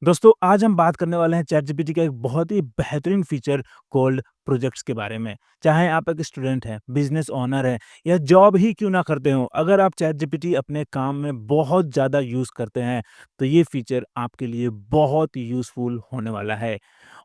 दोस्तों आज हम बात करने वाले हैं चैटजीपीटी का एक बहुत ही बेहतरीन फीचर कॉल्ड प्रोजेक्ट्स के बारे में। चाहे आप एक स्टूडेंट हैं, बिजनेस ओनर हैं या जॉब ही क्यों ना करते हो, अगर आप चैटजीपीटी अपने काम में बहुत ज़्यादा यूज़ करते हैं, तो ये फीचर आपके लिए बहुत यूज़फुल होने वाला है।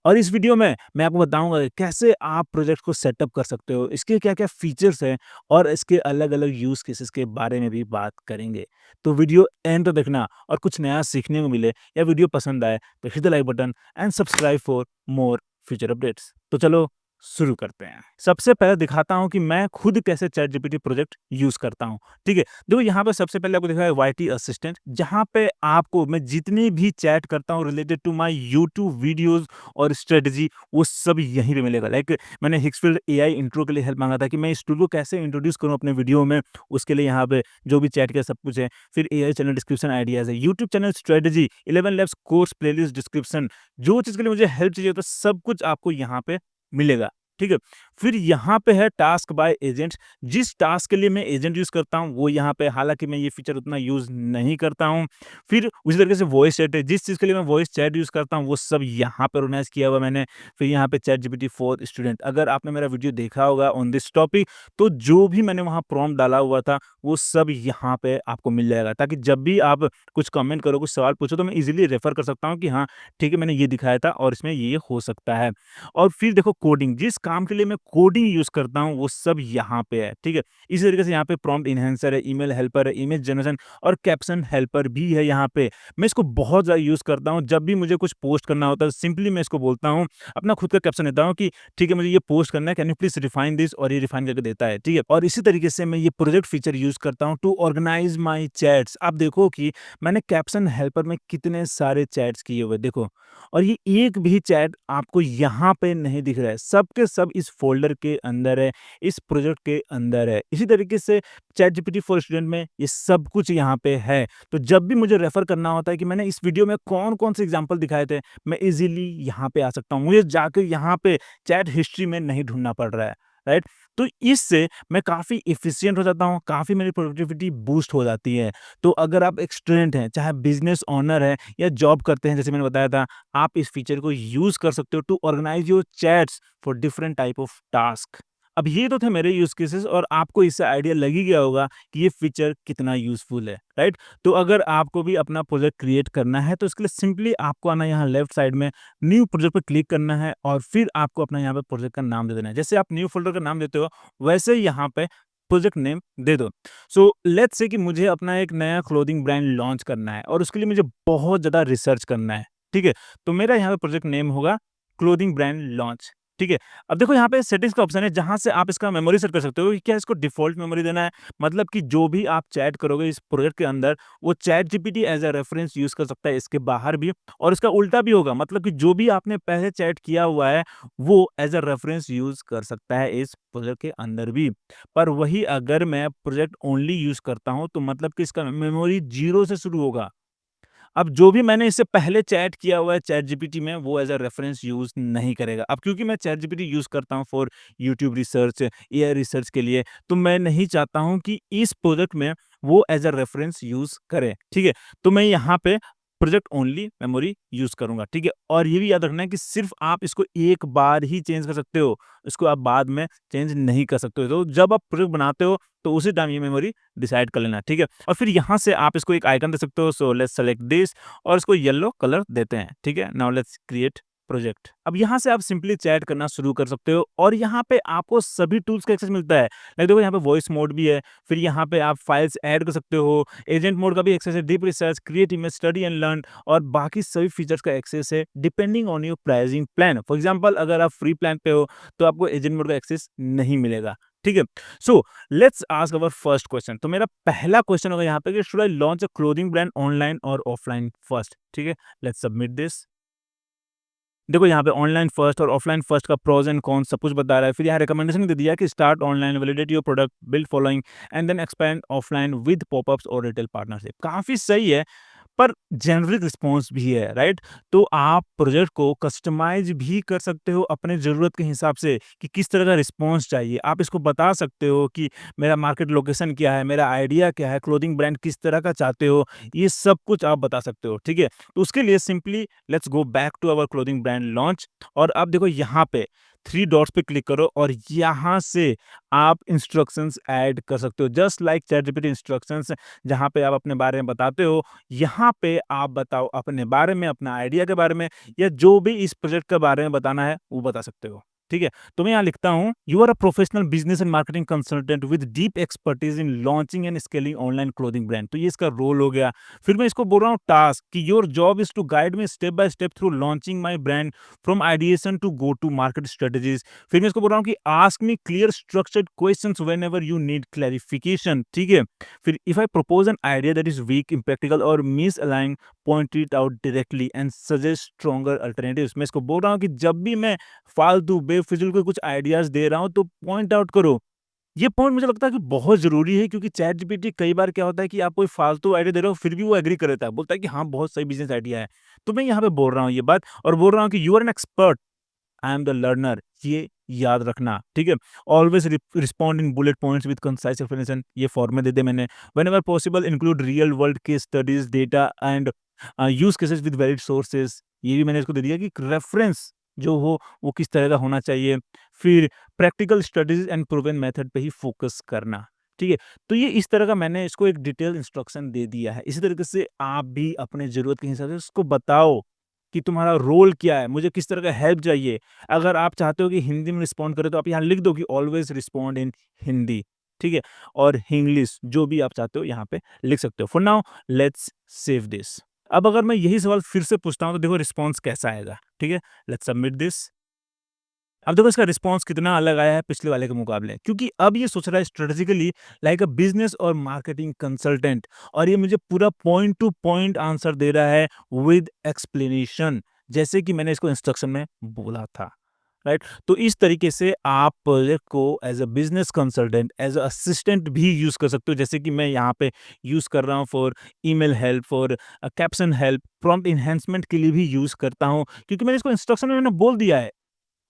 और इस वीडियो में मैं आपको बताऊँगा कि कैसे आप प्रोजेक्ट को सेटअप कर सकते हो, इसके क्या-क्या फीचर्स हैं और इसके अलग-अलग यूज़ केसेस के बारे में भी बात करेंगे। तो वीडियो एंड तक देखना और कुछ नया सीखने को मिले या वीडियो पसंद आए तो hit the like button and subscribe for more future updates. तो चलो शुरू करते हैं। सबसे पहले दिखाता हूँ कि मैं खुद कैसे चैट जीपीटी प्रोजेक्ट यूज करता हूँ। ठीक है, देखो यहाँ पे सबसे पहले आपको दिखा है वाईटी असिस्टेंट, जहाँ पे आपको मैं जितनी भी चैट करता हूँ related to my YouTube videos और स्ट्रेटजी, वो सब यहीं पे मिलेगा। लाइक मैंने हिक्सफील्ड एआई इंट्रो के लिए हेल्प मांगा था कि मैं इस टूल को कैसे इंट्रोड्यूस करूँ अपने वीडियो में, उसके लिए यहाँ पे जो भी चैट किया सब कुछ है। फिर एआई चैनल डिस्क्रिप्शन आइडियाज़ है, YouTube channel strategy, 11 labs course playlist description, जो चीज़ के लिए मुझे हेल्प चाहिए होता है सब कुछ आपको यहाँ पे मिलेगा। ठीक है? फिर यहाँ पे है टास्क बाय एजेंट्स, जिस टास्क के लिए मैं एजेंट यूज़ करता हूँ वो यहाँ पे, हालाँकि मैं ये फीचर उतना यूज़ नहीं करता हूँ। फिर उसी तरीके से वॉइस चैट है, जिस चीज़ के लिए मैं वॉइस चैट यूज़ करता हूँ वो सब यहाँ पे ऑर्गेनाइज़ किया हुआ है मैंने। फिर यहाँ पे चैटजीपीटी फॉर स्टूडेंट, अगर आपने मेरा वीडियो देखा होगा ऑन दिस टॉपिक, तो जो भी मैंने वहाँ प्रॉम्प्ट डाला हुआ था वो सब यहाँ पे आपको मिल जाएगा, ताकि जब भी आप कुछ कमेंट करो, कुछ सवाल पूछो तो मैं इज़िली रेफ़र कर सकता हूँ कि हाँ, ठीक है, मैंने ये दिखाया था और इसमें ये हो सकता है। और फिर देखो कोडिंग, जिस काम के लिए मैं कोडिंग यूज़ करता हूँ वो सब यहाँ पे है, ठीक है? इसी तरीके से यहाँ पे प्रॉम्प्ट एनहांसर है, ईमेल हेल्पर है, इमेज जनरेशन और कैप्शन हेल्पर भी है यहाँ पे। मैं इसको बहुत ज़्यादा यूज़ करता हूँ, जब भी मुझे कुछ पोस्ट करना होता है सिंपली मैं इसको बोलता हूँ, अपना खुद का कैप्शन देता हूँ कि ठीक है, मुझे ये पोस्ट करना है, can you please refine this, और ये रिफाइन करके देता है, ठीक है? और इसी तरीके से मैं ये प्रोजेक्ट फीचर यूज़ करता हूँ टू ऑर्गनाइज़ माय चैट्स। आप देखो कि मैंने कैप्शन हेल्पर में कितने सारे चैट्स किए हुए हैं, देखो। और ये एक भी चैट आपको यहाँ पे नहीं दिख रहा है, सब के सब इस फ़ोल्डर के अंदर है, इस प्रोजेक्ट के अंदर है। इसी तरीके से चैटजीपीटी फॉर स्टूडेंट में ये सब कुछ यहाँ पे है। तो जब भी मुझे रेफ़र करना होता है कि मैंने इस वीडियो में कौन-कौन से एग्ज़ाम्पल दिखाए थे, मैं ईज़िली यहाँ पे आ सकता हूँ। मुझे जाके यहाँ पे चैट हिस्ट्री में नहीं ढूँढना पड़ रहा है, राइट? तो इससे मैं काफ़ी एफ़िशिएंट हो जाता हूँ, काफ़ी मेरी प्रोडक्टिविटी बूस्ट हो जाती है। तो अगर आप एक स्टूडेंट हैं, चाहे बिज़नेस ओनर हैं या जॉब करते हैं, जैसे मैंने बताया था, आप इस फीचर को यूज़ कर सकते हो to organise your chats for different type of task. अब ये तो थे मेरे यूज़ केसेस और आपको इससे आइडिया लग ही गया होगा कि ये फीचर कितना यूज़फुल है, राइट? तो अगर आपको भी अपना प्रोजेक्ट क्रिएट करना है तो इसके लिए सिंपली आपको आना यहाँ लेफ्ट साइड में, न्यू प्रोजेक्ट पे क्लिक करना है और फिर आपको अपना यहाँ पे प्रोजेक्ट का नाम दे देना है। जैसे आप न्यू फ़ोल्डर का नाम देते हो, वैसे ही यहाँ पे प्रोजेक्ट नेम दे दो। सो लेट्स से कि मुझे अपना एक नया क्लोथिंग ब्रांड लॉन्च करना है और उसके लिए मुझे बहुत ज़्यादा रिसर्च करना है, ठीक है? तो मेरा यहाँ पे प्रोजेक्ट नेम होगा क्लोथिंग ब्रांड लॉन्च, ठीक है? अब देखो यहाँ पे सेटिंग्स का ऑप्शन है, जहाँ से आप इसका मेमोरी सेट कर सकते हो कि क्या इसको डिफ़ॉल्ट मेमोरी देना है, मतलब कि जो भी आप चैट करोगे इस प्रोजेक्ट के अंदर, वो chat GPT as a reference use कर सकता है इसके बाहर भी, और इसका उल्टा भी होगा, मतलब कि जो भी आपने पहले चैट किया हुआ है, वो एज़ अ रेफ़रेंस यूज़ कर सकता है इस प्रोजेक्ट के अंदर भी। पर वही अगर मैं प्रोजेक्ट ओनली यूज़ करता हूँ, तो मतलब कि इसका मेमोरी 0 से शुरू होगा। अब जो भी मैंने इससे पहले चैट किया हुआ है चैट जीपीटी में, वो एज़ अ रेफ़रेंस यूज़ नहीं करेगा। अब क्योंकि मैं चैट जीपीटी यूज़ करता हूँ for YouTube research, AI research के लिए, तो मैं नहीं चाहता हूँ कि इस प्रोजेक्ट में वो एज़ अ रेफ़रेंस यूज़ करे, ठीक है? तो मैं यहाँ पे प्रोजेक्ट ओनली मेमोरी यूज़ करूँगा, ठीक है? और ये भी याद रखना है कि सिर्फ़ आप इसको एक बार ही चेंज कर सकते हो, इसको आप बाद में चेंज नहीं कर सकते हो। तो जब आप प्रोजेक्ट बनाते हो, तो उसी टाइम ये मेमोरी डिसाइड कर लेना, ठीक है? और फिर यहाँ से आप इसको एक आइकन दे सकते हो, सो लेट्स सेलेक्ट दिस और इसको येलो कलर देते हैं, ठीक है? Now let's create project. अब यहाँ से आप सिंपली चैट करना शुरू कर सकते हो और यहाँ पे आपको सभी टूल्स का एक्सेस मिलता है। लाइक देखो यहाँ पे वॉइस मोड भी है, फिर यहाँ पे आप फाइल्स ऐड कर सकते हो, एजेंट मोड का भी एक्सेस है, deep research, create image, study and learn और बाकी सभी फीचर्स का एक्सेस है depending on your pricing plan. For example अगर आप फ्री प्लान पे हो, तो आपको एजेंट मोड का एक्सेस नहीं मिलेगा, ठीक है? So let's ask our first question. तो मेरा पहला क्वेश्चन होगा यहाँ पे कि should I launch a clothing brand online और ऑफलाइन फर्स्ट, ठीक है? Let's submit this. देखो यहाँ पे ऑनलाइन फर्स्ट और ऑफलाइन फर्स्ट का प्रोस एंड कॉन्स सब कुछ बता रहा है। फिर यहाँ रिकमेंडेशन दे दिया कि start online, validate your product, build following and then expand offline with popups और रिटेल पार्टनरशिप। काफ़ी सही है, पर जेनेरिक रिस्पॉन्स भी है, राइट? तो आप प्रोजेक्ट को कस्टमाइज़ भी कर सकते हो अपने ज़रूरत के हिसाब से कि किस तरह का रिस्पॉन्स चाहिए। आप इसको बता सकते हो कि मेरा मार्केट लोकेशन क्या है, मेरा आइडिया क्या है, क्लोथिंग ब्रांड किस तरह का चाहते हो, ये सब कुछ आप बता सकते हो, ठीक है? तो उसके लिए simply let's go back to our clothing brand launch और अब देखो यहाँ पे 3 डॉट्स पे क्लिक करो और यहाँ से आप इंस्ट्रक्शंस ऐड कर सकते हो। जस्ट लाइक चैटजीपीटी इंस्ट्रक्शंस जहाँ पे आप अपने बारे में बताते हो, यहाँ पे आप बताओ अपने बारे में, अपना आइडिया के बारे में या जो भी इस प्रोजेक्ट के बारे में बताना है, वो बता सकते हो। ठीक है? तो मैं यहाँ लिखता हूँ, "you are a professional business and marketing consultant with deep expertise in launching and scaling online clothing brand." तो ये इसका रोल हो गया। फिर मैं इसको बोल रहा हूँ टास्क कि "your job is to guide me step by step through launching my brand from ideation to go to market strategies." फिर मैं इसको बोल रहा हूँ कि "ask me clear structured questions whenever you need clarification." ठीक है? फिर "if I propose an idea that is weak, impractical और misaligned, point it out directly and suggest stronger alternatives." मैं इसको बोल रहा हूँ कि जब भी मैं फालतू बेफिज़ूल के कुछ आइडियाज़ दे रहा हूँ तो पॉइंट आउट करो। ये पॉइंट मुझे लगता है कि बहुत ज़रूरी है क्योंकि चैट जीपीटी कई बार क्या होता है कि आप कोई फालतू आइडिया दे रहे हो फिर भी वो एग्री कर लेता है। बोलता है कि हाँ, बहुत सही बिज़नेस आइडिया है। तो मैं यहाँ पे बोल रहा हूँ ये बात और बोल रहा हूँ कि you are an expert, I am the learner, ये याद रखना, ठीक है? Always respond in bullet points with concise explanation, ये फॉर्मेट दे दिया मैंने। Whenever possible include real world case studies, data and use cases with valid sources, ये भी मैंने इसको दे दिया कि रेफरेंस जो हो वो किस तरह का होना चाहिए। फिर practical studies and proven method पे ही फ़ोकस करना, ठीक है? तो ये इस तरह का मैंने इसको एक डिटेल इंस्ट्रक्शन दे दिया है। इसी तरीके से आप भी अपने ज़रूरत के हिसाब से उसको बताओ कि तुम्हारा रोल क्या है, मुझे किस तरह का हेल्प चाहिए। अगर आप चाहते हो कि हिंदी में रिस्पॉन्ड करें तो आप यहाँ लिख दो कि ऑलवेज़ रिस्पॉन्ड इन हिंदी, ठीक है? और हिंग्लिश जो भी आप चाहते हो यहाँ पे लिख सकते हो। For now let's save this. अब अगर मैं यही सवाल फिर से पूछता हूँ तो देखो रिस्पॉन्स कैसा आएगा, ठीक है? Let's submit this. अब देखो इसका रिस्पॉन्स कितना अलग आया है पिछले वाले के मुकाबले क्योंकि अब ये सोच रहा है स्ट्रेटेजिकली लाइक अ बिजनेस और मार्केटिंग कंसल्टेंट और ये मुझे पूरा पॉइंट टू पॉइंट आंसर दे रहा है विद एक्सप्लेनेशन जैसे कि मैंने इसको इंस्ट्रक्शन में बोला था, राइट? तो इस तरीके से आप प्रोजेक्ट को as a business consultant as a assistant भी यूज कर सकते हो जैसे कि मैं यहाँ पे यूज कर रहा हूँ for email help, for caption help, prompt enhancement के लिए भी यूज करता हूँ क्योंकि मैंने इसको इंस्ट्रक्शन में मैंने बोल दिया है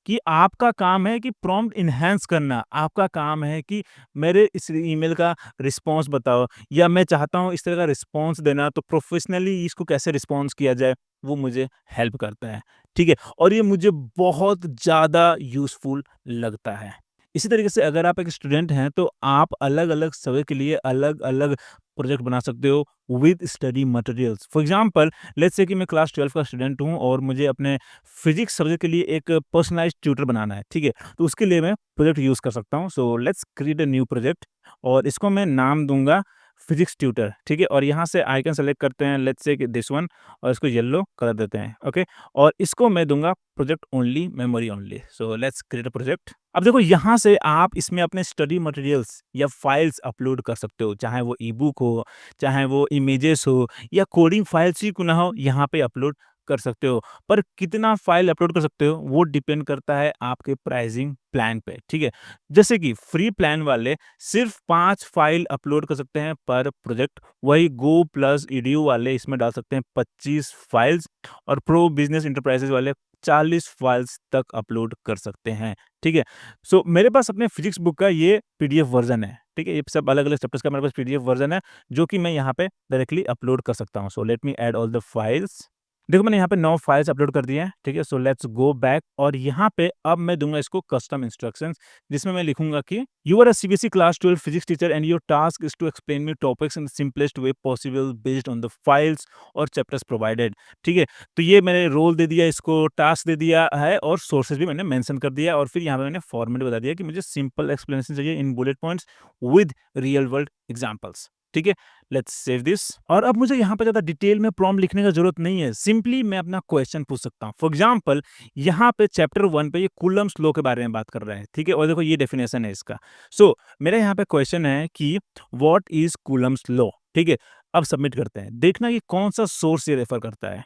कि आपका काम है कि प्रॉम्प्ट एनहांस करना, आपका काम है कि मेरे इस ईमेल का रिस्पॉन्स बताओ या मैं चाहता हूँ इस तरह का रिस्पॉन्स देना तो प्रोफेशनली इसको कैसे रिस्पॉन्स किया जाए, वो मुझे हेल्प करता है, ठीक है? और ये मुझे बहुत ज़्यादा यूज़फुल लगता है। इसी तरीके से अगर आप एक स्टूडेंट हैं तो आप अलग-अलग समय के लिए अलग-अलग प्रोजेक्ट बना सकते हो with study materials. For example let's say कि मैं क्लास 12 का स्टूडेंट हूँ और मुझे अपने फिजिक्स सब्जेक्ट के लिए एक पर्सनलाइज्ड ट्यूटर बनाना है, ठीक है? तो उसके लिए मैं प्रोजेक्ट यूज़ कर सकता हूँ। So let's create a new project और इसको मैं नाम दूँगा फिजिक्स ट्यूटर, ठीक है? और यहाँ से आइकन सेलेक्ट करते हैं लेट्स से कि दिस वन और इसको येलो कर देते हैं, ओके? और इसको मैं दूँगा project only, memory only. So let's create a project. अब देखो यहाँ से आप इसमें अपने स्टडी मटेरियल्स या फाइल्स अपलोड कर सकते हो, चाहे वो ई-बुक हो, चाहे वो इमेजेस हो या कोडिंग फाइल्स ही क्यों ना हो, यहाँ पे अपलोड कर सकते हो। पर कितना फाइल अपलोड कर सकते हो वो डिपेंड करता है आपके प्राइसिंग प्लान पे, ठीक है? जैसे कि फ्री प्लान वाले सिर्फ 5 फाइल अपलोड कर सकते हैं पर प्रोजेक्ट, वही गो प्लस ईडीयू वाले इसमें डाल सकते हैं 25 फाइल्स और प्रो बिजनेस इंटरप्राइजेज वाले 40 फाइल्स तक अपलोड कर सकते हैं, ठीक है? सो मेरे पास अपने फिजिक्स बुक का ये पीडीएफ वर्जन है, ठीक है? ये सब अलग-अलग चैप्टर्स का मेरे पास पीडीएफ वर्जन है जो कि मैं यहाँ पे डायरेक्टली अपलोड कर सकता हूँ। So let me add all the files. देखो मैंने यहाँ पे 9 फाइल्स अपलोड कर दिए हैं, ठीक है? सो लेट्स गो बैक और यहाँ पे अब मैं दूँगा इसको कस्टम इंस्ट्रक्शंस जिसमें मैं लिखूँगा कि you are a CBSE class 12 physics teacher and your task is to explain me topics in the simplest way possible based on the files और चैप्टर्स प्रोवाइडेड, ठीक है? तो ये मैंने रोल दे दिया, इसको टास्क दे दिया है और सोर्सेज़ भी मैंने मेंशन कर दिया और फिर यहाँ पे मैंने फॉर्मेट बता दिया कि मुझे सिंपल एक्सप्लेनेशन चाहिए in bullet points with real world examples, ठीक है? लेट्स सेव दिस और अब मुझे यहाँ पे ज़्यादा डिटेल में प्रॉम्प्ट लिखने का ज़रूरत नहीं है। सिंपली मैं अपना क्वेश्चन पूछ सकता हूँ। फॉर एग्ज़ाम्पल यहाँ पे चैप्टर 1 पे ये कूलम्ब्स लॉ के बारे में बात कर रहा है, ठीक है? और देखो ये डेफिनेशन है इसका। सो मेरा यहाँ पे क्वेश्चन है कि व्हाट इज़ कूलम्ब्स लॉ? ठीक है? अब सबमिट करते हैं। देखना कि कौन-सा सोर्स ये रेफर करता है।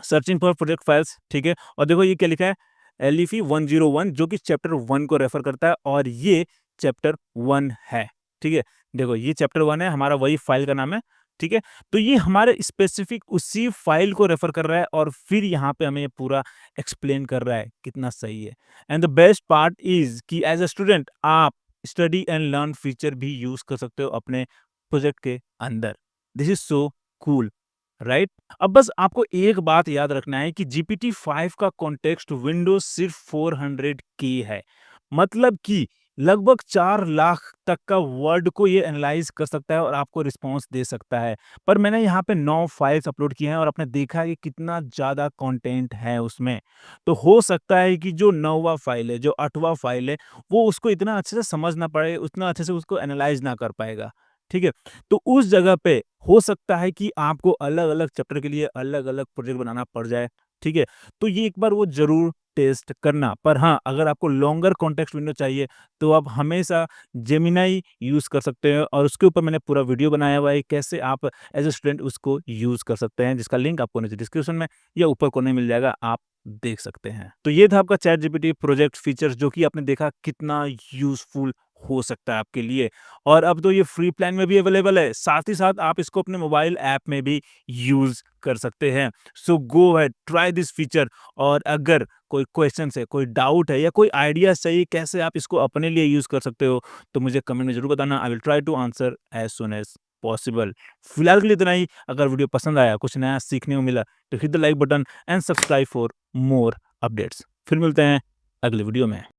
सर्चिंग फॉर प्रोजेक्ट फाइल्स, ठीक है? और देखो ये क्या लिखा है? एलईफी 101 जो कि चैप्टर 1 को रेफर करता है और ये चैप्टर 1 है, ठीक है? देखो ये चैप्टर 1 है, हमारा वही फाइल का नाम है ठीक है? तो ये हमारे स्पेसिफिक उसी फ़ाइल को रेफ़र कर रहा है और फिर यहाँ पे हमें ये पूरा एक्सप्लेन कर रहा है, कितना सही है। And the best part is कि एज़ अ स्टूडेंट आप स्टडी एंड लर्न फीचर भी यूज़ कर सकते हो अपने प्रोजेक्ट के अंदर। This is so cool, right? अब बस आपको एक बात याद रखना है कि जीपीटी 5 का कॉन्टेक्स्ट विंडोज़ सिर्फ़ 400 के है। मतलब कि लगभग 4 लाख तक का वर्ड को ये एनालाइज़ कर सकता है और आपको रिस्पॉन्स दे सकता है। पर मैंने यहाँ पे 9 फाइल्स अपलोड किए हैं और आपने देखा है कि कितना ज़्यादा कंटेंट है उसमें। तो हो सकता है कि जो 9वाँ फाइल है, जो 8वाँ फाइल है, वो उसको इतना अच्छे से समझ ना पाए, उतना अच्छे से उसको एनालाइज़ ना कर पाएगा। ठीक है? तो उस जगह पे हो सकता है कि आपको अलग-अलग चैप्टर के लिए अलग-अलग प्रोजेक्ट बनाना पड़ जाए। ठीक है? तो ये एक बार वो ज़रूर टेस्ट करना। पर हाँ, अगर आपको लॉन्गर कॉन्टेक्स्ट विंडो चाहिए, तो आप हमेशा जेमिनी यूज़ कर सकते हैं और उसके ऊपर मैंने पूरा वीडियो बनाया हुआ है, कैसे आप एज़ अ स्टूडेंट उसको यूज़ कर सकते हैं, जिसका लिंक आपको नीचे डिस्क्रिप्शन में या ऊपर कोने में मिल जाएगा, आप देख सकते हैं। तो ये था आपका चैट जीपीटी प्रोजेक्ट फीचर्स जो कि आपने देखा कितना यूज़फुल हो सकता है आपके लिए और अब तो ये फ्री प्लान में भी अवेलेबल है, साथ ही साथ आप इसको अपने मोबाइल ऐप में भी यूज़ कर सकते हैं। So go ahead, try this feature और अगर कोई क्वेश्चन्स है, कोई डाउट है या कोई आइडियाज़ चाहिए कैसे आप इसको अपने लिए यूज़ कर सकते हो, तो मुझे कमेंट में ज़रूर बताना। I will try to answer as soon as possible. फिलहाल के लिए इतना ही। अगर वीडियो पसंद आया, कुछ नया सीखने को मिला, तो hit the like button and subscribe for more updates. फिर मिलते हैं अगले वीडियो में।